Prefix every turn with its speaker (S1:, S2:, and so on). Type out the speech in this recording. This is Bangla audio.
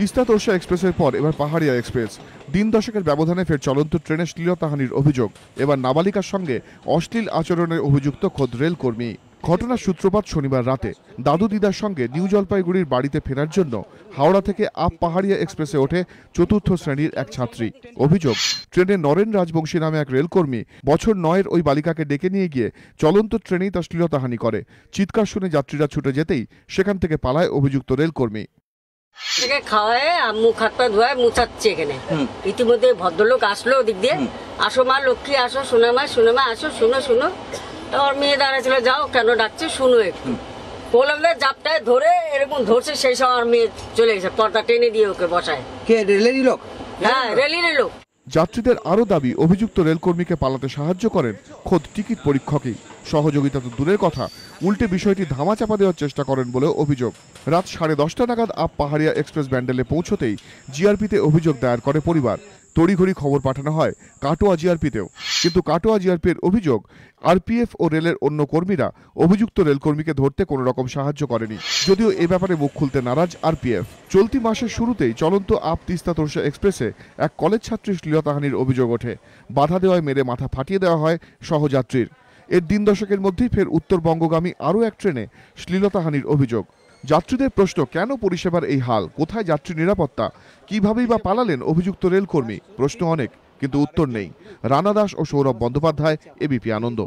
S1: তিস্তা তোরসা এক্সপ্রেসের পর এবার পাহাড়িয়া এক্সপ্রেস। দিন দশকের ব্যবধানে ফের চলন্ত ট্রেনে শ্লীলতাহানির অভিযোগ। এবার নাবালিকার সঙ্গে অশ্লীল আচরণের অভিযুক্ত খোদ রেল কর্মী। ঘটনার সূত্রপাত শনিবার রাতে দাদু দিদার সঙ্গে নিউ জলপাইগুড়ির বাড়িতে ফেরার জন্য হাওড়া থেকে আপ পাহাড়িয়া এক্সপ্রেসে ওঠে চতুর্থ শ্রেণীর এক ছাত্রী। অভিযোগ, ট্রেনে নরেন রাজবংশী নামে এক রেলকর্মী বছর 9-এর ওই বালিকাকে ডেকে নিয়ে গিয়ে চলন্ত ট্রেনেই তার শ্লীলতাহানি করে। চিৎকার শুনে যাত্রীরা ছুটে যেতেই সেখান থেকে পালায় অভিযুক্ত রেলকর্মী।
S2: খাওয়ায় মুখ হাত পা ধোয়ায় মুছাচ্ছে এখানে। ইতিমধ্যে ভদ্রলোক আসলো ওদিক দিয়ে, আসো মা লক্ষ্মী আসো, সোনামা আসো, শুনো শুনো। আমার মেয়ে দাঁড়াচ্ছিল, যাও কেন ডাকছে শুনো একটু। বললাম জাপটায় ধরে এরকম ধরছে, সেই সময় আমার মেয়ে চলে গেছে, পর্দা টেনে দিয়ে ওকে বসায়।
S3: কে রেলেরই লোক?
S2: হ্যাঁ, রেলেরই লোক।
S1: যাত্রীদের আরও দাবি, অভিযুক্ত রেলকর্মীকে পালাতে সাহায্য করেন খোদ টিকিট পরীক্ষকই। সহযোগিতা তো দূরের কথা, উল্টে বিষয়টি ধামাচাপা দেওয়ার চেষ্টা করেন বলেও অভিযোগ। রাত 10:30 নাগাদ আপ পাহাড়িয়া এক্সপ্রেস ব্যান্ডেলে পৌঁছতেই জিআরপিতে অভিযোগ দায়ের করে পরিবার। তড়িঘড়ি খবর পাঠানো হয় কাটোয়া জিআরপিতেও, কিন্তু কাটোয়া জিআরপির অভিযোগ, আরপিএফ ও রেলের অন্য কর্মীরা অভিযুক্ত রেলকর্মীকে ধরতে কোনো রকম সাহায্য করেনি। যদিও এ ব্যাপারে মুখ খুলতে নারাজ আরপিএফ। চলতি মাসের শুরুতেই চলন্ত আপ তিস্তা তোরসা এক্সপ্রেসে এক কলেজ ছাত্রীর শ্লীলতাহানির অভিযোগ ওঠে। বাধা দেওয়ায় মেরে মাথা ফাটিয়ে দেওয়া হয় সহযাত্রীর। এর দিন দশকের মধ্যেই ফের উত্তরবঙ্গগামী আরও এক ট্রেনে শ্লীলতাহানির অভিযোগ। যাত্রীদের প্রশ্ন, কেন পরিষেবার এই হাল, কোথায় যাত্রী নিরাপত্তা, কিভাবেই বা পালালেন অভিযুক্ত রেলকর্মী? প্রশ্ন অনেক, কিন্তু উত্তর নেই। রানা দাস ও সৌরভ বন্দ্যোপাধ্যায়, এবিপি আনন্দ।